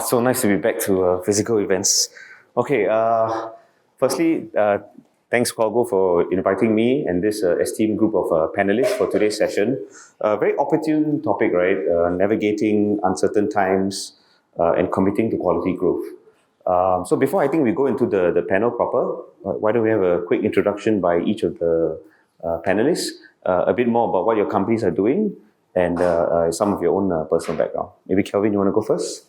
it's so nice to be back to physical events. Okay, firstly, thanks Qualgro for inviting me and this esteemed group of panelists for today's session. Very opportune topic, right? Navigating uncertain times and committing to quality growth. So before I think we go into the panel proper, why don't we have a quick introduction by each of the panelists, a bit more about what your companies are doing, and some of your own personal background. Maybe Kelvin, you want to go first?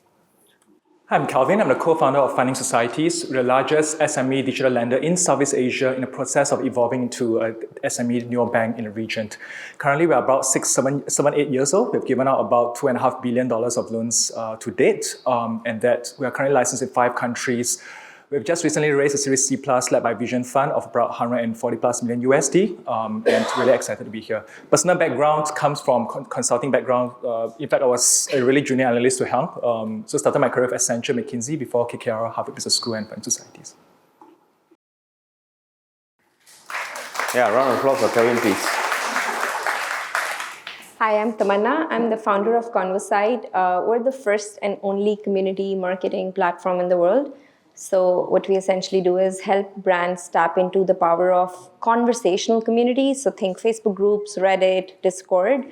Hi, I'm Kelvin. I'm the co-founder of Funding Societies, the largest SME digital lender in Southeast Asia in the process of evolving into a SME neobank in the region. Currently, we're about 8 years old. We've given out about $2.5 billion of loans to date, and that we are currently licensed in 5 countries. We've just recently raised a Series C+ led by Vision Fund of about $140+ million USD, and really excited to be here. Personal background comes from consulting background. In fact, I was a really junior analyst to Helm. So started my career with Accenture, McKinsey before KKR, Harvard Business School, and Funding Societies. Yeah, round of applause for Kelvin, please. Hi, I'm Tamanna. I'm the founder of Convosight. We're the first and only community marketing platform in the world. So what we essentially do is help brands tap into the power of conversational communities. So think Facebook groups, Reddit, Discord,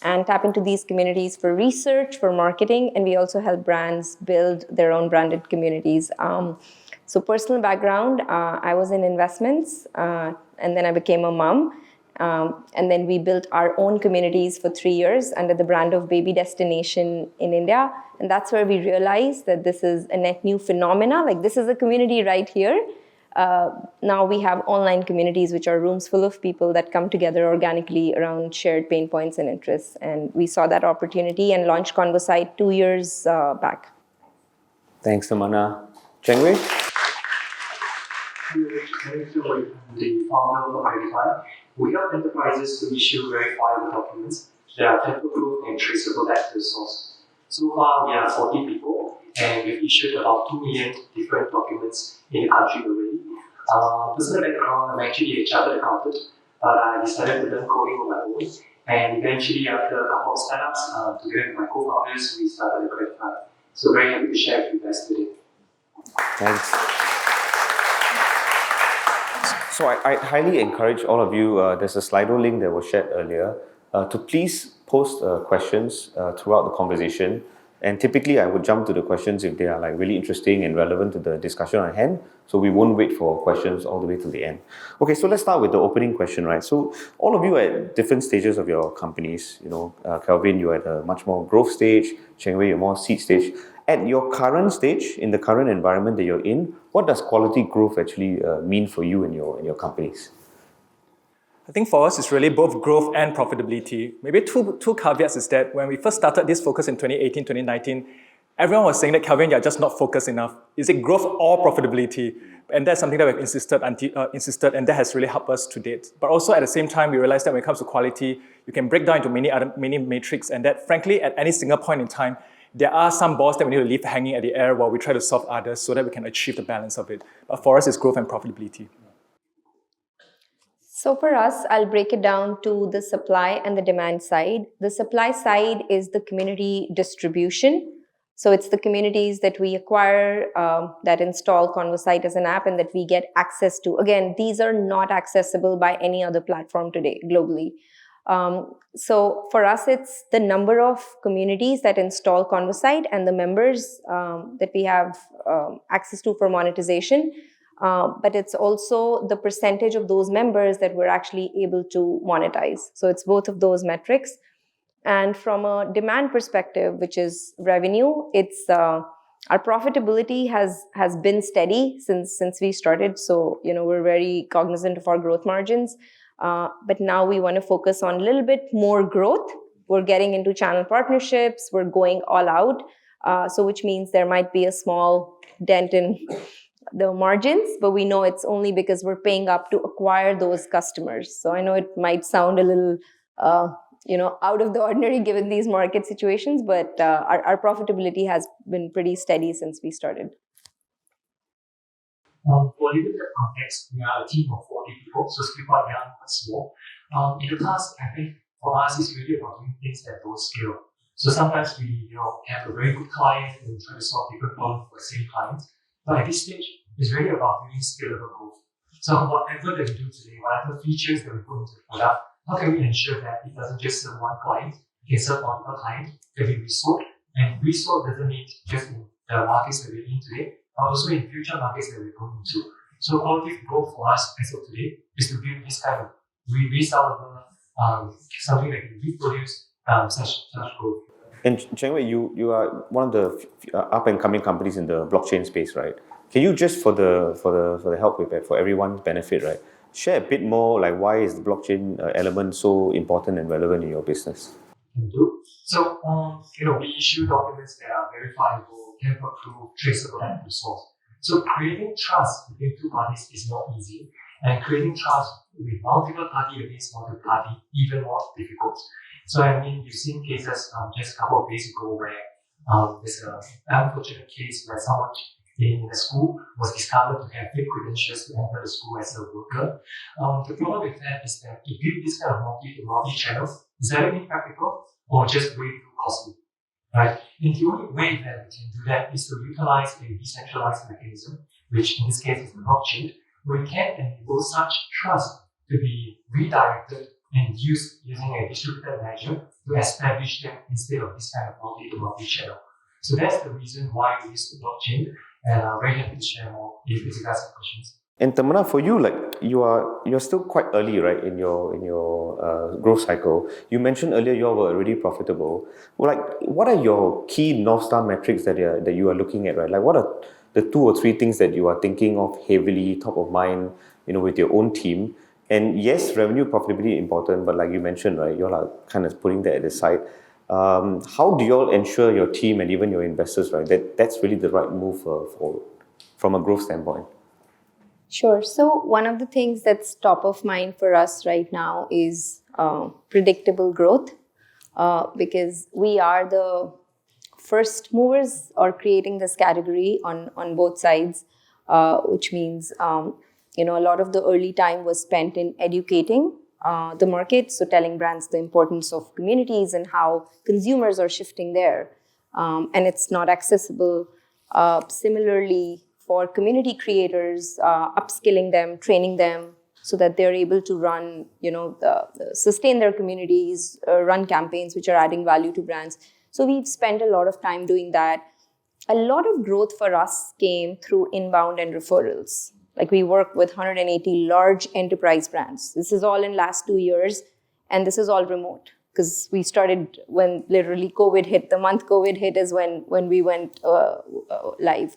and tap into these communities for research, for marketing, and we also help brands build their own branded communities. So personal background, I was in investments, and then I became a mom. And then we built our own communities for 3 years under the brand of Baby Destination in India. And that's where we realized that this is a net new phenomena. Like, this is a community right here. Now we have online communities, which are rooms full of people that come together organically around shared pain points and interests. And we saw that opportunity and launched Convosight 2 years back. Thanks, Tamanna. Zheng Wei? The founder of Accredify. We help enterprises to issue verifiable documents that are tamper-proof and traceable at the source. So far, we are 40 people, and we've issued about 2 million different documents in the country already. Personal background, I'm actually a chartered accountant, but I decided to learn coding on my own. And eventually, after a couple of startups, together with my co-founders, we started Accredify. So very happy to share with you guys today. Thanks. So I highly encourage all of you, there's a Slido link that was shared earlier, to please post questions throughout the conversation. And typically I would jump to the questions if they are like really interesting and relevant to the discussion at hand. So we won't wait for questions all the way to the end. Okay, so let's start with the opening question, right? So all of you are at different stages of your companies. You know, Kelvin, you're at a much more growth stage. Zheng Wei, you're more seed stage. At your current stage, in the current environment that you're in, what does quality growth actually mean for you and your companies? I think for us, it's really both growth and profitability. Maybe two caveats is that when we first started this focus in 2018, 2019, everyone was saying that, Kelvin, you're just not focused enough. Is it growth or profitability? And that's something that we've insisted, and that has really helped us to date. But also at the same time, we realized that when it comes to quality, you can break down into many metrics, and that frankly, at any single point in time, there are some balls that we need to leave hanging at the air while we try to solve others so that we can achieve the balance of it. But for us, it's growth and profitability. So for us, I'll break it down to the supply and the demand side. The supply side is the community distribution. So it's the communities that we acquire, that install Convosight as an app and that we get access to. Again, these are not accessible by any other platform today globally. So for us, it's the number of communities that install Convosight and the members that we have access to for monetization. But it's also the percentage of those members that we're actually able to monetize. So it's both of those metrics. And from a demand perspective, which is revenue, it's our profitability has been steady since we started. So, you know, we're very cognizant of our growth margins. But now we want to focus on a little bit more growth. We're getting into channel partnerships. We're going all out. So which means there might be a small dent in the margins, but we know it's only because we're paying up to acquire those customers. So I know it might sound a little, out of the ordinary given these market situations, but our profitability has been pretty steady since we started. For a little bit of context, we are a team of 40 people, so still quite young, but small. In the past, I think for us, it's really about doing things that don't scale. So sometimes we have a very good client and try to solve different problems for the same client. But at this stage, it's really about building scalable growth. So whatever that we do today, whatever features that we put into the product, how can we ensure that it doesn't just serve one client, it can serve multiple clients, can be resold. And resold doesn't mean just in the markets that we're in today, but also in future markets that we're going into. So qualitative growth for us as of today is to build this kind of resellable, something that can reproduce such growth. And Zheng Wei, you are one of the up and coming companies in the blockchain space, right? Can you just for the help with that, for everyone's benefit, right? Share a bit more like why is the blockchain element so important and relevant in your business? Can do. So we issue documents that are verifiable, tamper-proof, traceable, and open source. So creating trust between two parties is not easy, and creating trust with multiple party against multiple party even more difficult. So I mean, you've seen cases just a couple of days ago where there's an unfortunate case where someone in the school was discovered to have fake credentials to enter the school as a worker. The problem with that is that to build this kind of multi-channels is either impractical or just way too costly, right? And the only way that we can do that is to utilize a decentralized mechanism, which in this case is the blockchain, where we can enable such trust to be redirected and used using a distributed ledger to establish them instead of this kind of multi-channel. So that's the reason why we use the blockchain, and I'm very happy to share more if you guys have questions. And Tamanna, for you, like you're still quite early, right, in your growth cycle. You mentioned earlier you all were already profitable. Well, like, what are your key North Star metrics that you are looking at, right? Like, what are the 2 or 3 things that you are thinking of heavily, top of mind, with your own team? And yes, revenue profitability important, but like you mentioned, right, you all are kind of putting that at the side. How do you all ensure your team and even your investors, right, that's really the right move forward from a growth standpoint? Sure. So one of the things that's top of mind for us right now is predictable growth, because we are the first movers or creating this category on both sides, which means a lot of the early time was spent in educating the market, so telling brands the importance of communities and how consumers are shifting there, and it's not accessible. Similarly, for community creators, upskilling them, training them so that they're able to run, sustain their communities, run campaigns which are adding value to brands. So we've spent a lot of time doing that. A lot of growth for us came through inbound and referrals. Like we work with 180 large enterprise brands. This is all in last 2 years, and this is all remote because we started when literally COVID hit. The month COVID hit is when we went live.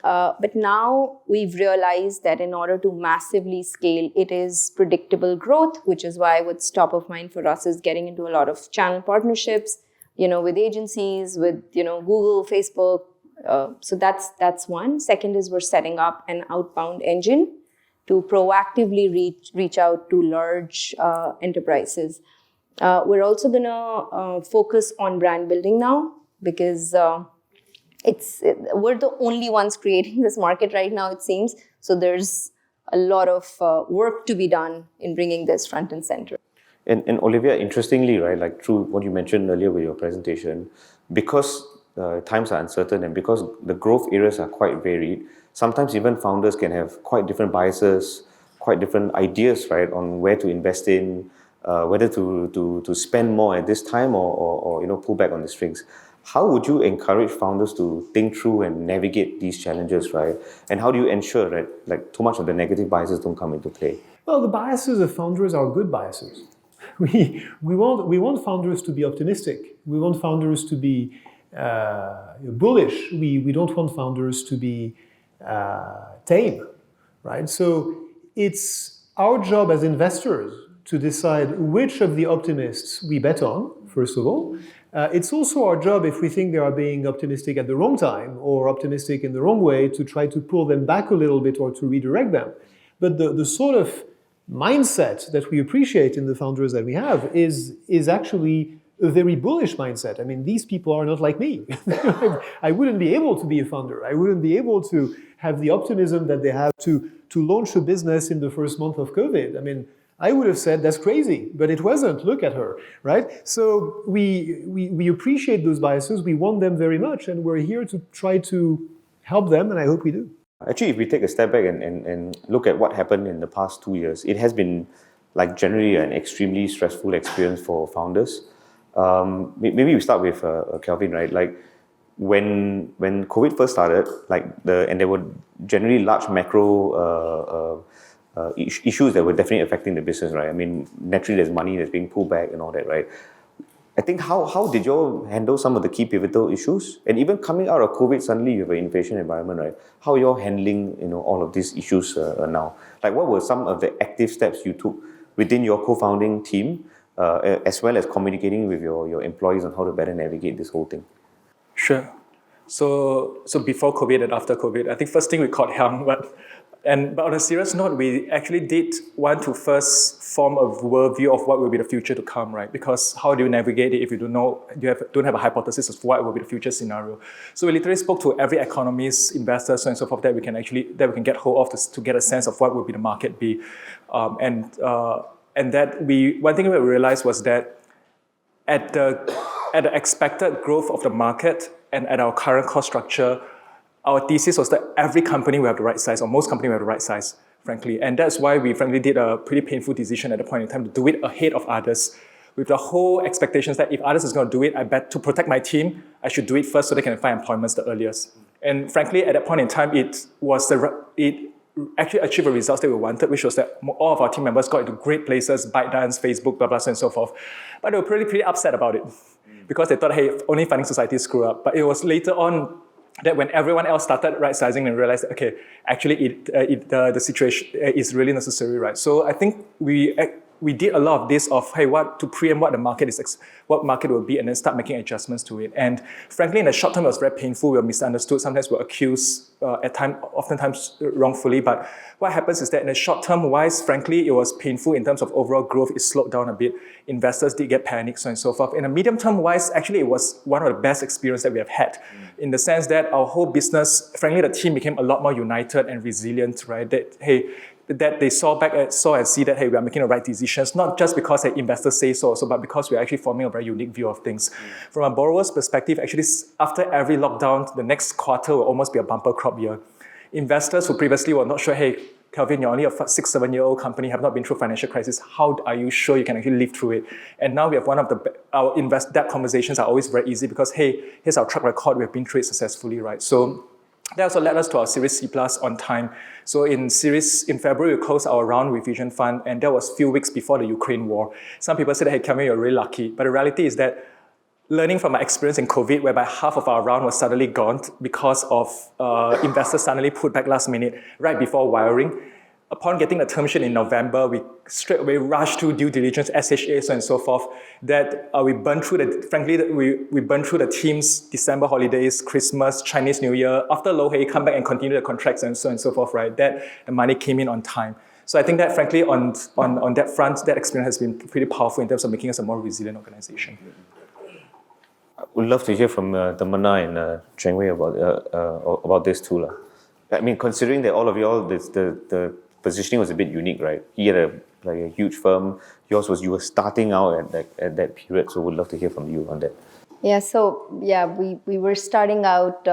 But now we've realized that in order to massively scale, it is predictable growth, which is why what's top of mind for us is getting into a lot of channel partnerships, with agencies, with, Google, Facebook. So that's one. Second is we're setting up an outbound engine to proactively reach out to large enterprises. We're also going to focus on brand building now because we're the only ones creating this market right now, it seems. So there's a lot of work to be done in bringing this front and center. And Olivier, interestingly, right, like through what you mentioned earlier with your presentation, because times are uncertain and because the growth areas are quite varied, sometimes even founders can have quite different biases, quite different ideas, right, on where to invest in, whether to spend more at this time or pull back on the strings. How would you encourage founders to think through and navigate these challenges, right? And how do you ensure that like too much of the negative biases don't come into play? Well, the biases of founders are good biases. We want founders to be optimistic. We want founders to be bullish. We don't want founders to be tame, right? So it's our job as investors to decide which of the optimists we bet on, first of all. It's also our job, if we think they are being optimistic at the wrong time or optimistic in the wrong way, to try to pull them back a little bit or to redirect them. But the sort of mindset that we appreciate in the founders that we have is actually a very bullish mindset. I mean, these people are not like me. I wouldn't be able to be a founder. I wouldn't be able to have the optimism that they have to launch a business in the first month of COVID. I mean, I would have said that's crazy, but it wasn't. Look at her, right? So we appreciate those biases. We want them very much, and we're here to try to help them, and I hope we do. Actually, if we take a step back and look at what happened in the past 2 years, it has been like generally an extremely stressful experience for founders. Maybe we start with Kelvin, right? Like when COVID first started, and there were generally large macro issues that were definitely affecting the business, right? I mean, naturally there's money that's being pulled back and all that, right? I think how did you all handle some of the key pivotal issues? And even coming out of COVID, suddenly you have an innovation environment, right? How are you all handling all of these issues now? Like what were some of the active steps you took within your co-founding team, as well as communicating with your employees on how to better navigate this whole thing? Sure. So before COVID and after COVID, I think first thing we caught young, but on a serious note, we actually did want to first form a worldview of what will be the future to come, right? Because how do you navigate it if you don't have a hypothesis of what will be the future scenario? So we literally spoke to every economist, investor, so on and so forth that we can get hold of to get a sense of what will be the market be, and that one thing we realized was that at the expected growth of the market and at our current cost structure, our thesis was that every company will have the right size, or most companies will have the right size, frankly. And that's why we frankly did a pretty painful decision at the point in time to do it ahead of others, with the whole expectations that if others is going to do it, I bet to protect my team, I should do it first so they can find employment the earliest. And frankly, at that point in time, it actually achieved the results that we wanted, which was that all of our team members got into great places, ByteDance, Facebook, blah, blah, and so forth. But they were pretty upset about it because they thought, hey, only funding societies screw up. But it was later on that when everyone else started right-sizing and realized that, okay, actually the situation is really necessary, right? So I think we did a lot of this of, hey, to preempt what the market is, what market will be, and then start making adjustments to it. And frankly, in the short term, it was very painful. We were misunderstood. Sometimes we were accused, oftentimes wrongfully. But what happens is that in the short term wise, frankly, it was painful in terms of overall growth. It slowed down a bit. Investors did get panicked, so on and so forth. In the medium term wise, actually, it was one of the best experiences that we have had, in the sense that our whole business, frankly, the team became a lot more united and resilient, right? That they saw and see that, hey, we are making the right decisions, not just because the investors say so, but because we're actually forming a very unique view of things. From a borrower's perspective, actually, after every lockdown, the next quarter will almost be a bumper crop year. Investors who previously were not sure, hey, Kelvin, you're only a 6-7-year-old company, have not been through financial crisis. How are you sure you can actually live through it? And now we have our debt conversations are always very easy because, hey, here's our track record. We've been through it successfully, right? So that also led us to our Series C+ on time. So in February, we closed our round with Vision Fund, and that was a few weeks before the Ukraine war. Some people said, hey, Kelvin, you're really lucky. But the reality is that learning from my experience in COVID, whereby half of our round was suddenly gone because of investors suddenly put back last minute, right before wiring. Upon getting the term sheet in November, we straight away rushed to due diligence, SHA, so on and so forth. That we burned through we burned through the team's December holidays, Christmas, Chinese New Year. After Low Hey, come back and continue the contracts and so forth, right? That the money came in on time. So I think that frankly on that front, that experience has been pretty powerful in terms of making us a more resilient organization. I would love to hear from Tamanna and Zheng Wei about this too. I mean, considering that all of y'all, the positioning was a bit unique, right? He had a huge firm. Yours was, you were starting out at that period, so we'd love to hear from you on that. Yeah, so we were starting out,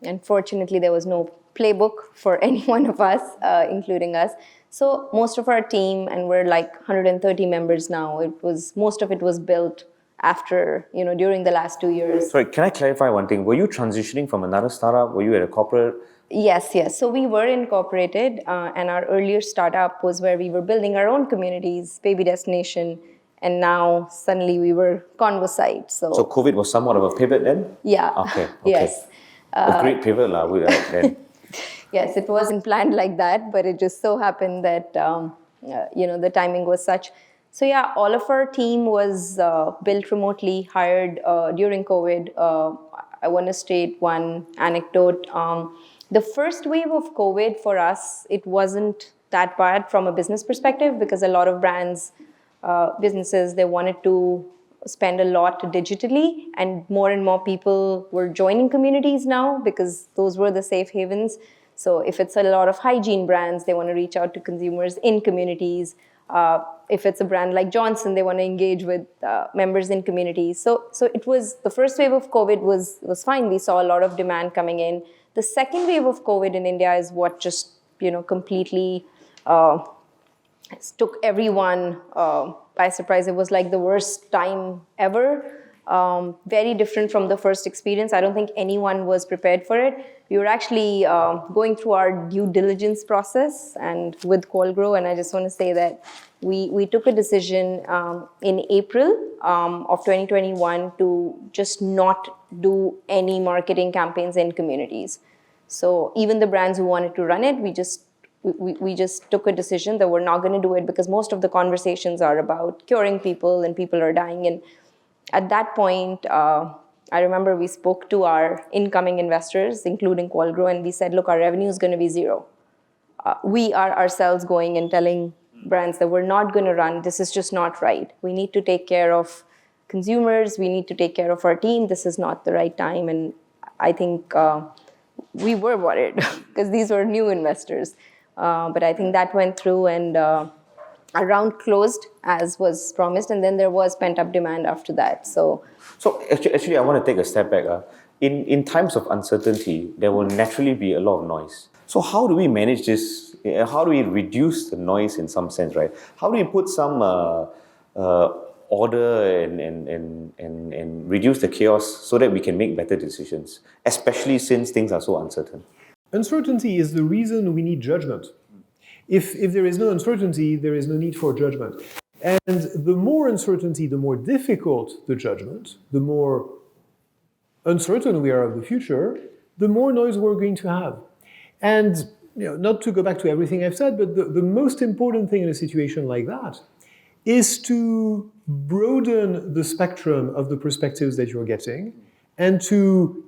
and fortunately there was no playbook for any one of us, including us. So most of our team, and we're like 130 members now, most of it was built after, during the last 2 years. Sorry, can I clarify one thing? Were you transitioning from another startup? Were you at a corporate? Yes. So we were incorporated, and our earlier startup was where we were building our own communities, Baby Destination, and now suddenly we were Convosight. So COVID was somewhat of a pivot then? Yeah. Okay. Yes. A great pivot then. Yes, it wasn't planned like that, but it just so happened that the timing was such. So yeah, all of our team was built remotely, hired during COVID. I want to state one anecdote. The first wave of COVID for us, it wasn't that bad from a business perspective because a lot of businesses, they wanted to spend a lot digitally, and more people were joining communities now because those were the safe havens. So if it's a lot of hygiene brands, they want to reach out to consumers in communities. If it's a brand like Johnson, they want to engage with members in communities. So it was, the first wave of COVID was fine. We saw a lot of demand coming in. The second wave of COVID in India is what just, completely took everyone by surprise. It was like the worst time ever. Very different from the first experience. I don't think anyone was prepared for it. We were actually going through our due diligence process and with Qualgro, and I just want to say that we took a decision in April of 2021 to just not do any marketing campaigns in communities. So even the brands who wanted to run it, we just took a decision that we're not going to do it, because most of the conversations are about curing people and people are dying. And at that point, I remember we spoke to our incoming investors, including Qualgro, and we said, look, our revenue is going to be zero. We are ourselves going and telling brands that we're not going to run. This is just not right. We need to take care of consumers. We need to take care of our team. This is not the right time. And I think we were worried because these were new investors. But I think that went through, and our round closed as was promised, and then there was pent-up demand after that. So actually, I want to take a step back. In times of uncertainty, there will naturally be a lot of noise. So how do we manage this? How do we reduce the noise in some sense, right? How do we put some order and reduce the chaos so that we can make better decisions, especially since things are so uncertain? Uncertainty is the reason we need judgment. If there is no uncertainty, there is no need for judgment. And the more uncertainty, the more difficult the judgment, the more uncertain we are of the future, the more noise we're going to have. And not to go back to everything I've said, but the most important thing in a situation like that is to broaden the spectrum of the perspectives that you're getting, and to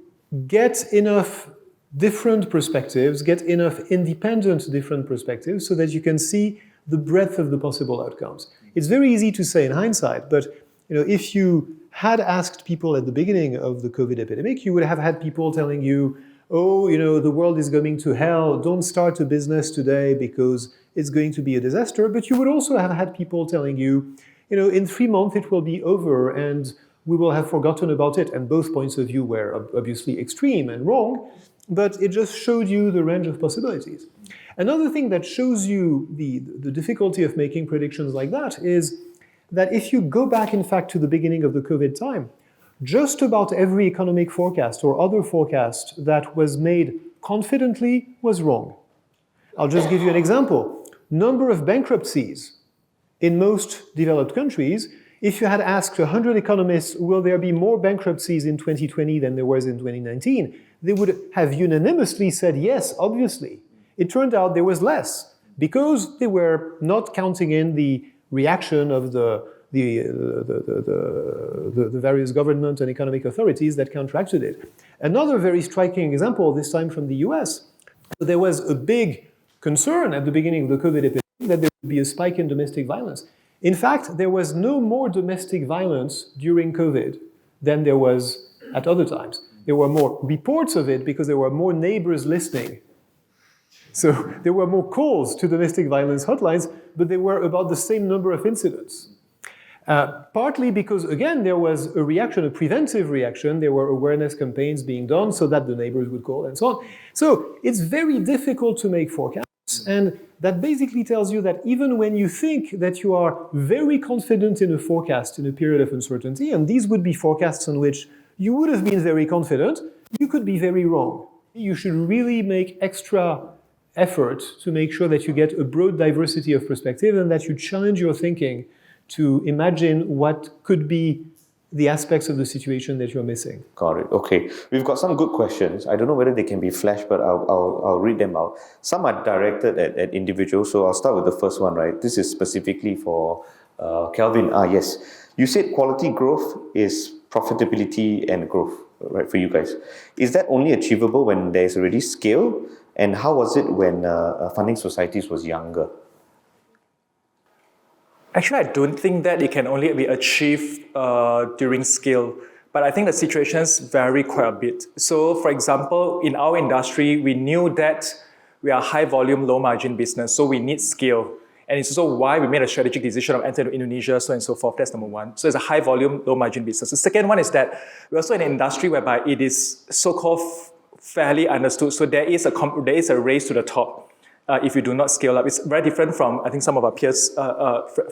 get enough different perspectives, get enough independent different perspectives so that you can see the breadth of the possible outcomes. It's very easy to say in hindsight, but if you had asked people at the beginning of the COVID epidemic, you would have had people telling you, oh, the world is going to hell, don't start a business today because it's going to be a disaster. But you would also have had people telling you, in 3 months it will be over and we will have forgotten about it. And both points of view were obviously extreme and wrong, but it just showed you the range of possibilities. Another thing that shows you the difficulty of making predictions like that is that if you go back, in fact, to the beginning of the COVID time, just about every economic forecast or other forecast that was made confidently was wrong. I'll just give you an example. Number of bankruptcies in most developed countries, if you had asked 100 economists, will there be more bankruptcies in 2020 than there was in 2019, they would have unanimously said yes, obviously. It turned out there was less, because they were not counting in the reaction of the various government and economic authorities that counteracted it. Another very striking example, this time from the US, there was a big concern at the beginning of the COVID epidemic that there would be a spike in domestic violence. In fact, there was no more domestic violence during COVID than there was at other times. There were more reports of it because there were more neighbors listening. So there were more calls to domestic violence hotlines, but there were about the same number of incidents. Partly because, again, there was a reaction, a preventive reaction. There were awareness campaigns being done so that the neighbors would call and so on. So it's very difficult to make forecasts. And that basically tells you that even when you think that you are very confident in a forecast in a period of uncertainty, and these would be forecasts on which you would have been very confident, you could be very wrong. You should really make extra effort to make sure that you get a broad diversity of perspective and that you challenge your thinking to imagine what could be the aspects of the situation that you're missing. Got it. Okay. We've got some good questions. I don't know whether they can be flashed, but I'll read them out. Some are directed at individuals, so I'll start with the first one, right? This is specifically for Kelvin. Yes. You said quality growth is profitability and growth, right, for you guys. Is that only achievable when there's already scale? And how was it when funding societies was younger? Actually, I don't think that it can only be achieved during scale, but I think the situations vary quite a bit. So, for example, in our industry, we knew that we are high volume, low margin business, so we need scale. And it's also why we made a strategic decision of entering Indonesia, so on and so forth. That's number one. So it's a high volume, low margin business. The second one is that we're also in an industry whereby it is so-called fairly understood. So there is a race to the top. If you do not scale up. It's very different from, I think, some of our peers,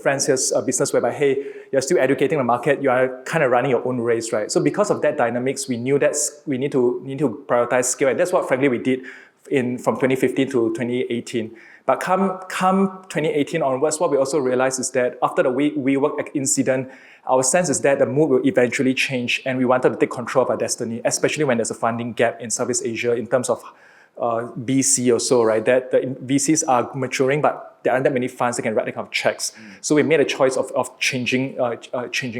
friends here's business whereby, hey, you're still educating the market, you are kind of running your own race, right? So because of that dynamics, we knew that we need to prioritize scale, and that's what, frankly, we did from 2015 to 2018. But come 2018 onwards, what we also realized is that after the WeWork incident, our sense is that the mood will eventually change, and we wanted to take control of our destiny, especially when there's a funding gap in Southeast Asia in terms of VC or so, right? That the VCs are maturing, but there aren't that many funds that can write that kind of checks. So we made a choice of changing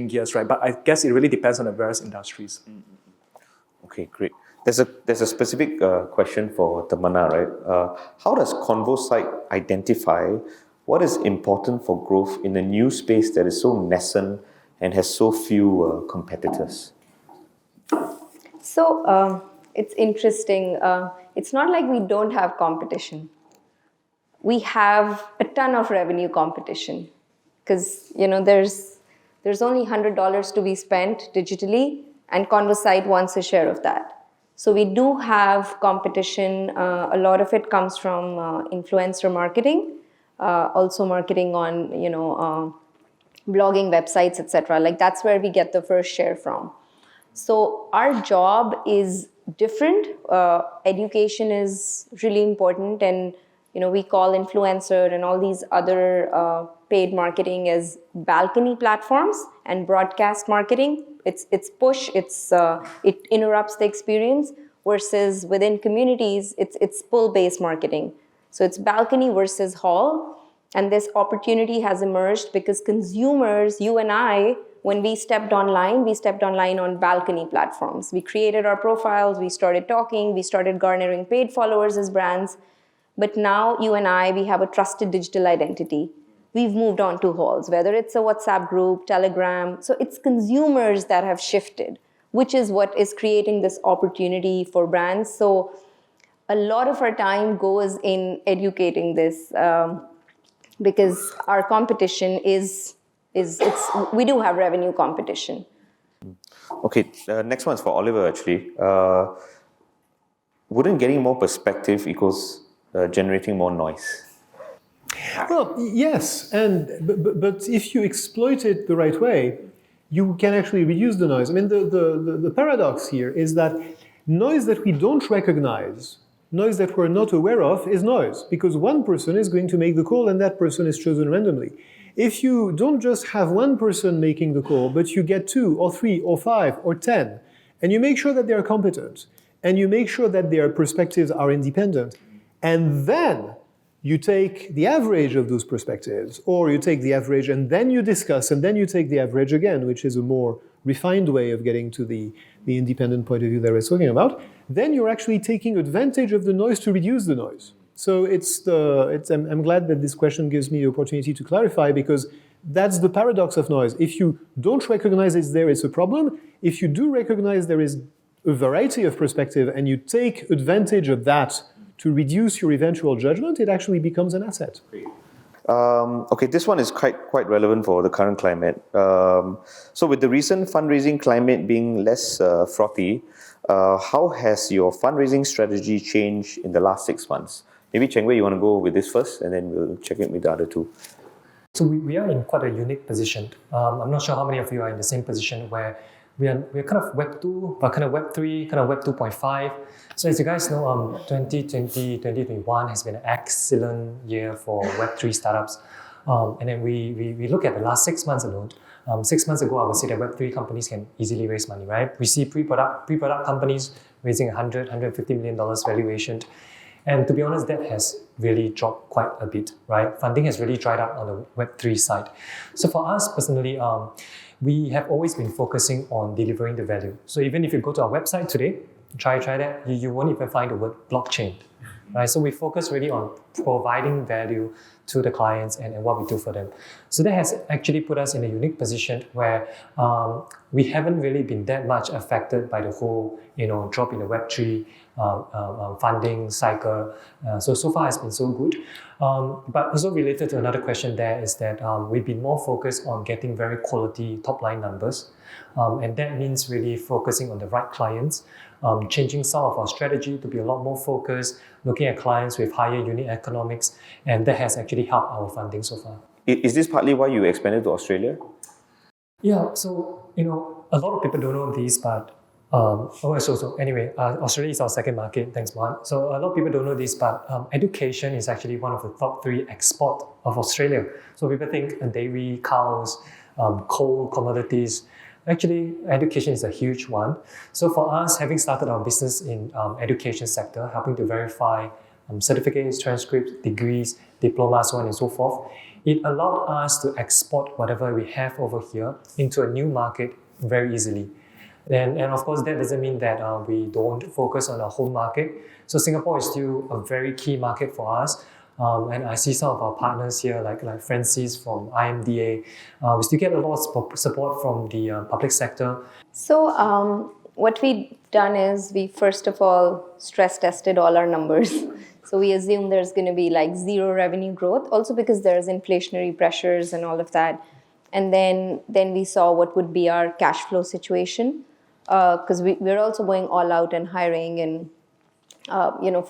gears, right? But I guess it really depends on the various industries. Okay, great. There's a specific question for Tamanna, right? How does Convosight identify what is important for growth in a new space that is so nascent and has so few competitors? So it's interesting. It's not like we don't have competition. We have a ton of revenue competition because there's only $100 to be spent digitally, and Convosight wants a share of that. So we do have competition. A lot of it comes from influencer marketing, also marketing on blogging websites, etc. Like that's where we get the first share from. So our job is different. Education is really important, and we call influencer and all these other paid marketing as balcony platforms and broadcast marketing. It's push. It interrupts the experience. Versus within communities, it's pull-based marketing. So it's balcony versus hall, and this opportunity has emerged because consumers, you and I, when we stepped online on balcony platforms. We created our profiles, we started talking, we started garnering paid followers as brands. But now you and I, we have a trusted digital identity. We've moved on to halls, whether it's a WhatsApp group, Telegram. So it's consumers that have shifted, which is what is creating this opportunity for brands. So a lot of our time goes in educating this because our competition we do have revenue competition. Okay, next one's for Oliver actually. Wouldn't getting more perspective equals generating more noise? Well, yes, but if you exploit it the right way, you can actually reduce the noise. I mean, the paradox here is that noise that we don't recognize, noise that we're not aware of, is noise, because one person is going to make the call and that person is chosen randomly. If you don't just have one person making the call, but you get 2 or 3 or 5 or 10, and you make sure that they are competent, and you make sure that their perspectives are independent, and then you take the average of those perspectives, or you take the average and then you discuss, and then you take the average again, which is a more refined way of getting to the independent point of view that I was talking about, then you're actually taking advantage of the noise to reduce the noise. So I'm glad that this question gives me the opportunity to clarify, because that's the paradox of noise. If you don't recognize it's there, it's a problem. If you do recognize there is a variety of perspective and you take advantage of that to reduce your eventual judgment, it actually becomes an asset. Okay, this one is quite relevant for the current climate. So with the recent fundraising climate being less frothy, how has your fundraising strategy changed in the last 6 months? Maybe Zheng Wei, you want to go with this first, and then we'll check in with the other two. So we are in quite a unique position. I'm not sure how many of you are in the same position where we're kind of Web 2, but kind of Web 3, kind of Web 2.5. So as you guys know, 2020, 2021 has been an excellent year for Web 3 startups. And then we look at the last 6 months alone. 6 months ago, I would say that Web 3 companies can easily raise money, right? We see pre-product companies raising $100, $150 million valuation. And to be honest, that has really dropped quite a bit, right? Funding has really dried up on the Web3 side. So for us personally, we have always been focusing on delivering the value. So even if you go to our website today, try that, you won't even find the word blockchain, right? So we focus really on providing value to the clients and what we do for them. So that has actually put us in a unique position where we haven't really been that much affected by the whole, drop in the Web3 funding cycle. So far it's been so good. But also related to another question there is that we've been more focused on getting very quality top-line numbers. And that means really focusing on the right clients, changing some of our strategy to be a lot more focused, looking at clients with higher unit economics, and that has actually helped our funding so far. Is this partly why you expanded to Australia? Yeah, so, a lot of people don't know this, but Australia is our second market, thanks Mohan. So a lot of people don't know this, but education is actually one of the top 3 export of Australia. So people think dairy, cows, coal, commodities. Actually, education is a huge one. So for us, having started our business in education sector, helping to verify certificates, transcripts, degrees, diplomas, so on and so forth, it allowed us to export whatever we have over here into a new market very easily. And of course, that doesn't mean that we don't focus on our home market. So Singapore is still a very key market for us. And I see some of our partners here, like Francis from IMDA. We still get a lot of support from the public sector. So what we've done is we first of all stress tested all our numbers. So we assume there's going to be like zero revenue growth, also because there's inflationary pressures and all of that. And then we saw what would be our cash flow situation, because we're also going all out and hiring and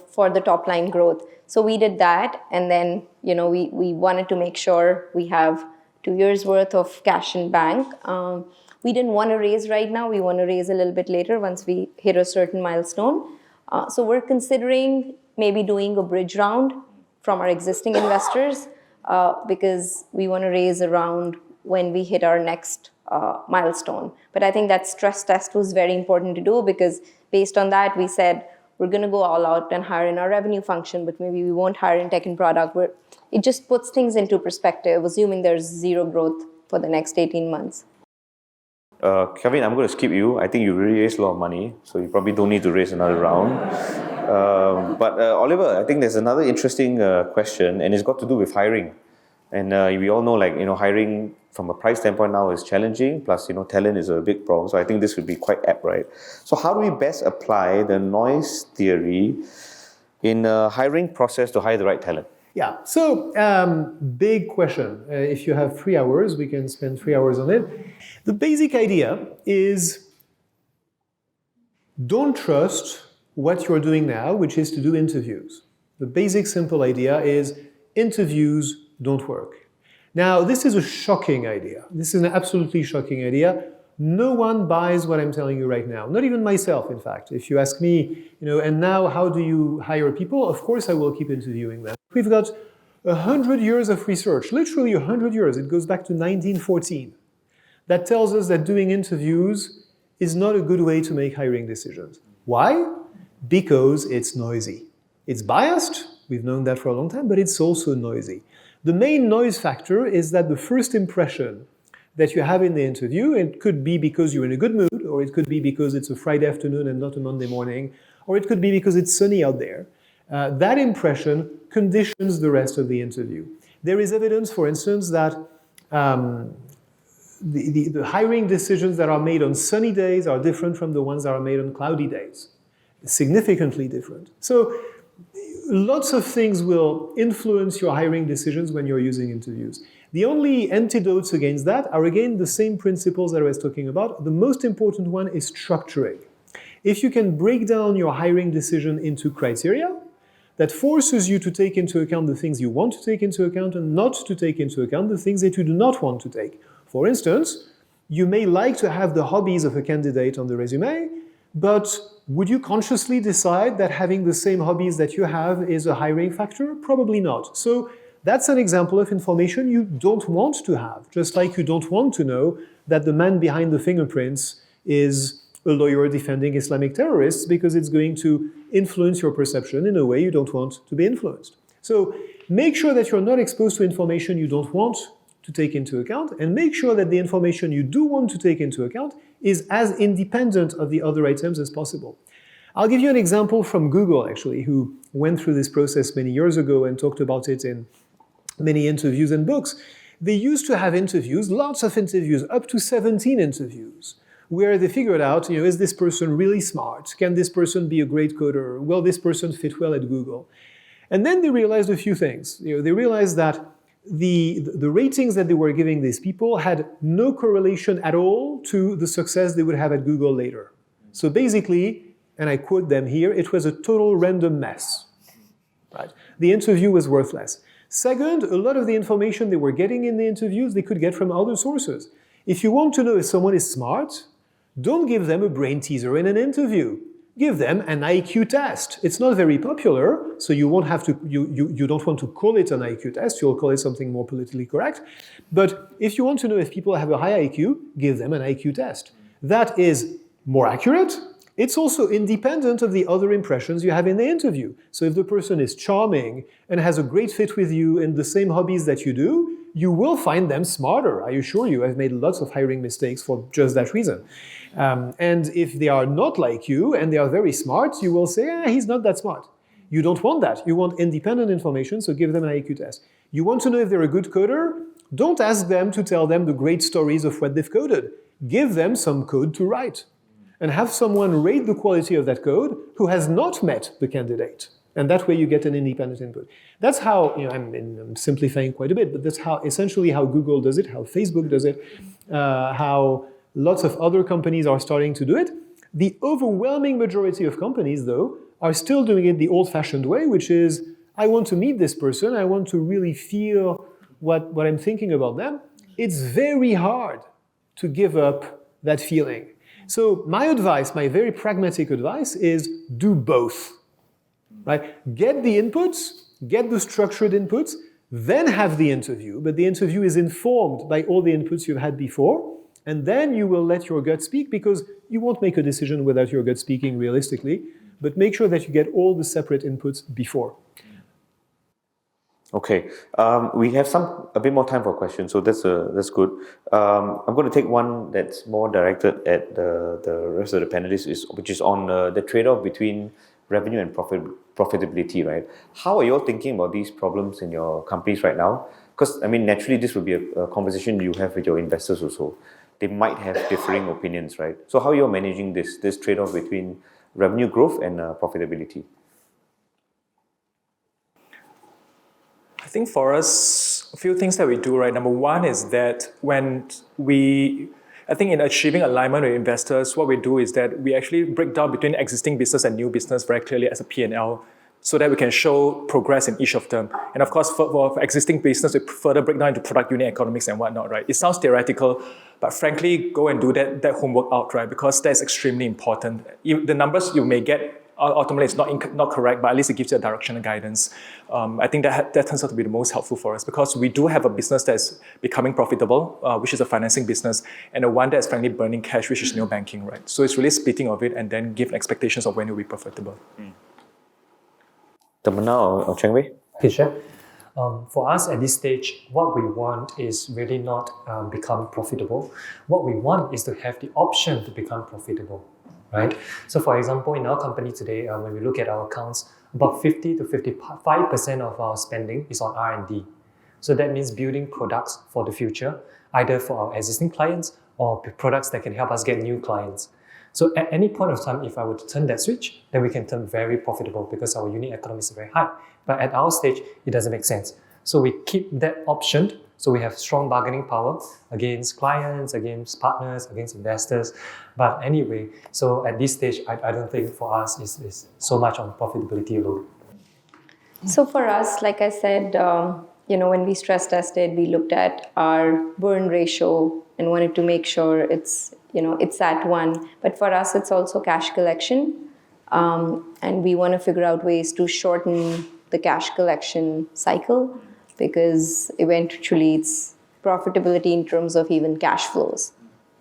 for the top line growth. So we did that, and then we wanted to make sure we have 2 years worth of cash in bank. We didn't want to raise right now. We want to raise a little bit later once we hit a certain milestone. So we're considering maybe doing a bridge round from our existing investors, because we want to raise around when we hit our next milestone. But I think that stress test was very important to do, because based on that, we said we're going to go all out and hire in our revenue function, but maybe we won't hire in tech and product. It just puts things into perspective, assuming there's zero growth for the next 18 months. Kelvin, I'm going to skip you. I think you really raised a lot of money, so you probably don't need to raise another round. But Oliver, I think there's another interesting question, and it's got to do with hiring. And we all know, hiring from a price standpoint now is challenging, plus, talent is a big problem. So I think this would be quite apt, right? So how do we best apply the noise theory in a hiring process to hire the right talent? Yeah, so big question. If you have 3 hours, we can spend 3 hours on it. The basic idea is don't trust what you're doing now, which is to do interviews. The basic simple idea is interviews don't work. Now, this is a shocking idea. This is an absolutely shocking idea. No one buys what I'm telling you right now, not even myself, in fact. If you ask me, and now how do you hire people? Of course, I will keep interviewing them. We've got 100 years of research, literally 100 years. It goes back to 1914. That tells us that doing interviews is not a good way to make hiring decisions. Why? Because it's noisy. It's biased. We've known that for a long time, but it's also noisy. The main noise factor is that the first impression that you have in the interview, it could be because you're in a good mood, or it could be because it's a Friday afternoon and not a Monday morning, or it could be because it's sunny out there. That impression conditions the rest of the interview. There is evidence, for instance, that the hiring decisions that are made on sunny days are different from the ones that are made on cloudy days. Significantly different. So lots of things will influence your hiring decisions when you're using interviews. The only antidotes against that are, again, the same principles that I was talking about. The most important one is structuring. If you can break down your hiring decision into criteria, that forces you to take into account the things you want to take into account and not to take into account the things that you do not want to take. For instance, you may like to have the hobbies of a candidate on the resume, but would you consciously decide that having the same hobbies that you have is a hiring factor? Probably not. So that's an example of information you don't want to have, just like you don't want to know that the man behind the fingerprints is a lawyer defending Islamic terrorists, because it's going to influence your perception in a way you don't want to be influenced. So make sure that you're not exposed to information you don't want to take into account, and make sure that the information you do want to take into account is as independent of the other items as possible. I'll give you an example from Google, actually, who went through this process many years ago and talked about it in many interviews and books. They used to have interviews, lots of interviews, up to 17 interviews, where they figured out, is this person really smart? Can this person be a great coder? Will this person fit well at Google? And then they realized a few things. They realized that the ratings that they were giving these people had no correlation at all to the success they would have at Google later. So basically, and I quote them here, it was a total random mess. Right? The interview was worthless. Second, a lot of the information they were getting in the interviews, they could get from other sources. If you want to know if someone is smart, don't give them a brain teaser in an interview. Give them an IQ test. It's not very popular, so you won't have to. You don't want to call it an IQ test. You'll call it something more politically correct. But if you want to know if people have a high IQ, give them an IQ test. That is more accurate. It's also independent of the other impressions you have in the interview. So if the person is charming and has a great fit with you and the same hobbies that you do, you will find them smarter. I assure you, I've made lots of hiring mistakes for just that reason. And if they are not like you and they are very smart, you will say, he's not that smart. You don't want that. You want independent information, so give them an IQ test. You want to know if they're a good coder? Don't ask them to tell them the great stories of what they've coded. Give them some code to write. And have someone rate the quality of that code who has not met the candidate. And that way you get an independent input. That's how, I'm simplifying quite a bit, but that's essentially how Google does it, how Facebook does it, how lots of other companies are starting to do it. The overwhelming majority of companies, though, are still doing it the old-fashioned way, which is, I want to meet this person, I want to really feel what I'm thinking about them. It's very hard to give up that feeling. So my advice, my very pragmatic advice is do both. Right? Get the inputs, get the structured inputs, then have the interview, but the interview is informed by all the inputs you've had before, and then you will let your gut speak, because you won't make a decision without your gut speaking realistically, but make sure that you get all the separate inputs before. Okay, we have a bit more time for questions, so that's good. I'm going to take one that's more directed at the rest of the panelists, which is on the trade-off between revenue and profitability, right? How are you all thinking about these problems in your companies right now? Because, naturally, this would be a conversation you have with your investors also. They might have differing opinions, right? So how are you all managing this trade-off between revenue growth and profitability? I think for us, a few things that we do, right? Number one is that I think in achieving alignment with investors, what we do is that we actually break down between existing business and new business very clearly as a P&L, so that we can show progress in each of them. And of course, for existing business, we further break down into product unit economics and whatnot, right? It sounds theoretical, but frankly, go and do that homework out, right? Because that's extremely important. The numbers you may get ultimately it's not correct, but at least it gives you a directional guidance. I think that turns out to be the most helpful for us, because we do have a business that's becoming profitable, which is a financing business, and a one that's frankly burning cash, which is neobanking, right? So it's really splitting of it and then give expectations of when it will be profitable. Tamanna or Zheng Wei? Okay, sure. For us at this stage, what we want is really not become profitable. What we want is to have the option to become profitable. Right? So for example, in our company today, when we look at our accounts, about 50 to 55% of our spending is on R&D. So that means building products for the future, either for our existing clients or products that can help us get new clients. So at any point of time, if I were to turn that switch, then we can turn very profitable because our unit economics is very high. But at our stage, it doesn't make sense. So we keep that option. So we have strong bargaining power against clients, against partners, against investors. But anyway, so at this stage, I don't think for us is so much on profitability alone. So for us, like I said, when we stress tested, we looked at our burn ratio and wanted to make sure it's at 1. But for us, it's also cash collection. And we want to figure out ways to shorten the cash collection cycle, because eventually it's profitability in terms of even cash flows.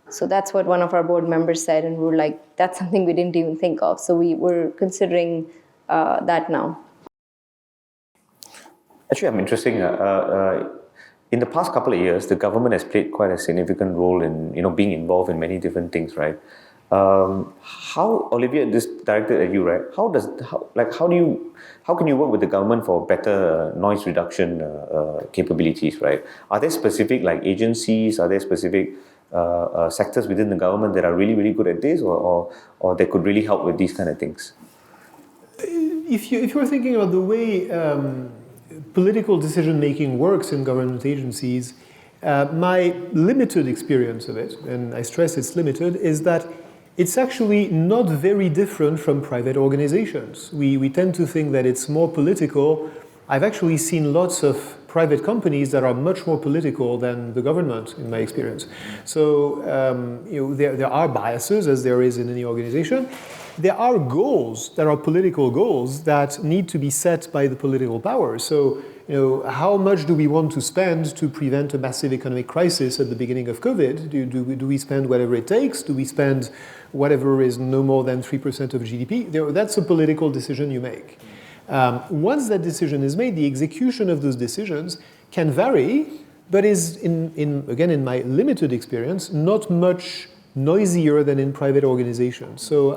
So that's what one of our board members said, and we're like, that's something we didn't even think of. So we were considering that now. Actually, I'm interested. In the past couple of years, the government has played quite a significant role in being involved in many different things, right? How, Olivier, this directed at you, right? How can you work with the government for better noise reduction capabilities, right? Are there specific agencies? Are there specific sectors within the government that are really, really good at this, or that could really help with these kind of things? if you're thinking about the way political decision-making works in government agencies, my limited experience of it, and I stress it's limited, is that it's actually not very different from private organizations. We tend to think that it's more political. I've actually seen lots of private companies that are much more political than the government, in my experience. So there are biases, as there is in any organization. There are goals that are political goals that need to be set by the political power. So, how much do we want to spend to prevent a massive economic crisis at the beginning of COVID? Do we spend whatever it takes? Do we spend whatever is no more than 3% of GDP? That's a political decision you make. Once that decision is made, the execution of those decisions can vary, but is, again, in my limited experience, not much noisier than in private organizations. So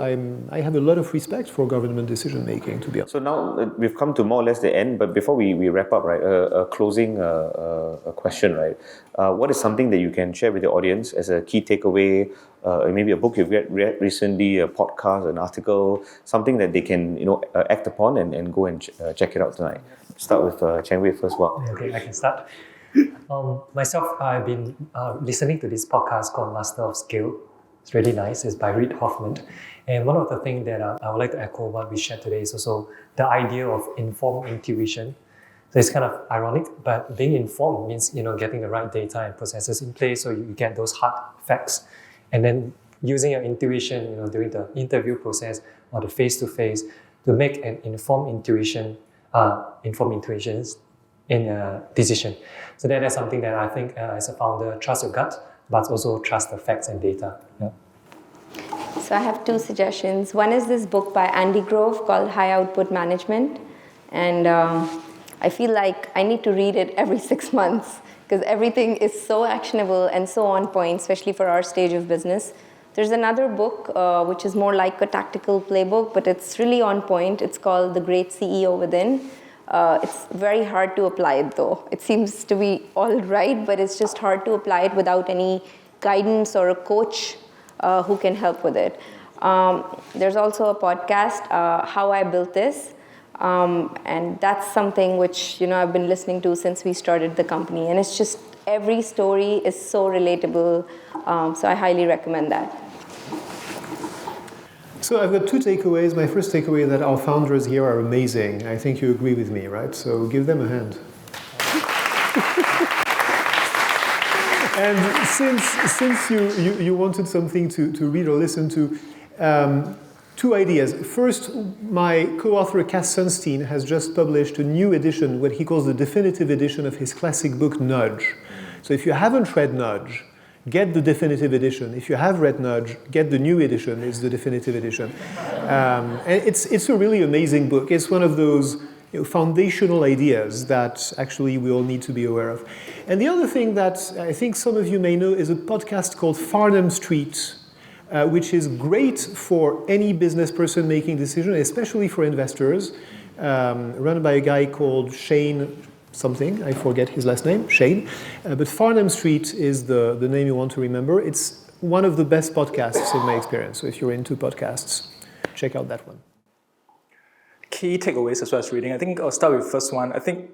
I have a lot of respect for government decision making, to be honest. So now we've come to more or less the end, but before we wrap up, right, a closing question, right? What is something that you can share with the audience as a key takeaway? Maybe a book you've read recently, a podcast, an article, something that they can act upon and go and check it out tonight. Start with Zheng Wei first. Okay, I can start. Myself, I've been listening to this podcast called Master of Skill. It's really nice. It's by Reid Hoffman. And one of the things that I would like to echo what we shared today is also the idea of informed intuition. So it's kind of ironic, but being informed means getting the right data and processes in place so you get those hard facts. And then using your intuition, during the interview process or the face-to-face to make an informed intuitions in a decision. So that is something that I think as a founder, trust your gut, but also trust the facts and data. Yeah. So I have two suggestions. One is this book by Andy Grove called High Output Management. And I feel like I need to read it every 6 months because everything is so actionable and so on point, especially for our stage of business. There's another book which is more like a tactical playbook, but it's really on point. It's called The Great CEO Within. It's very hard to apply it though. It seems to be all right, but it's just hard to apply it without any guidance or a coach who can help with it. There's also a podcast, How I Built This, and that's something which I've been listening to since we started the company, and it's just every story is so relatable, so I highly recommend that. So I've got two takeaways. My first takeaway is that our founders here are amazing. I think you agree with me, right? So give them a hand. And since you wanted something to read or listen to, two ideas. First, my co-author Cass Sunstein has just published a new edition, what he calls the definitive edition of his classic book, Nudge. So if you haven't read Nudge, get the definitive edition. If you have read Nudge, get the new edition. It's the definitive edition. And it's a really amazing book. It's one of those foundational ideas that actually we all need to be aware of. And the other thing that I think some of you may know is a podcast called Farnham Street, which is great for any business person making decisions, especially for investors, run by a guy called Shane something, I forget his last name, Shane. But Farnham Street is the name you want to remember. It's one of the best podcasts in my experience. So if you're into podcasts, check out that one. Key takeaways as well as reading. I think I'll start with the first one. I think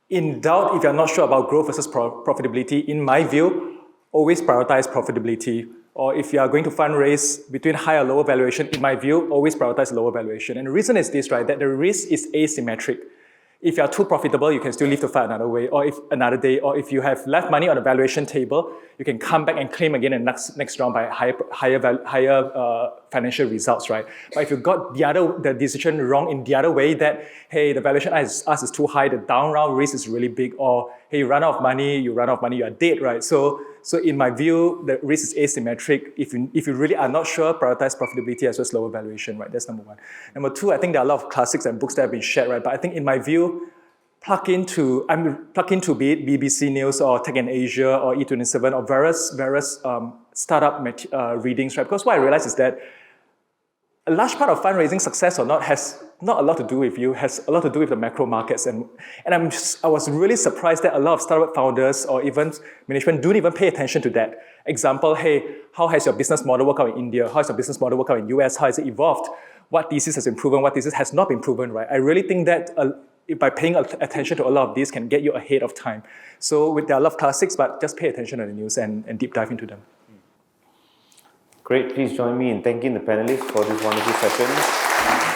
in doubt, if you're not sure about growth versus profitability, in my view, always prioritize profitability. Or if you are going to fundraise between high or lower valuation, in my view, always prioritize lower valuation. And the reason is this, right, that the risk is asymmetric. If you are too profitable, you can still leave the fight another way, or if another day, or if you have left money on the valuation table, you can come back and claim again in the next round by higher financial results, right? But if you got the decision wrong in the other way, that hey, the valuation is too high, the down round risk is really big, or hey, you run out of money, you are dead, right? So in my view, the risk is asymmetric. If you really are not sure, prioritize profitability as well as lower valuation, right? That's number one. Number two, I think there are a lot of classics and books that have been shared, right? But I think in my view, plug into be it BBC News or Tech in Asia or E27 or various startup readings, right? Because what I realized is that a large part of fundraising success or not has not a lot to do with you, has a lot to do with the macro markets. And I was really surprised that a lot of startup founders or even management don't even pay attention to that. Example, hey, how has your business model worked out in India? How has your business model worked out in US? How has it evolved? What thesis has been proven? What thesis has not been proven, right? I really think that by paying attention to a lot of these can get you ahead of time. So there are a lot of classics, but just pay attention to the news and deep dive into them. Great. Please join me in thanking the panelists for this wonderful session.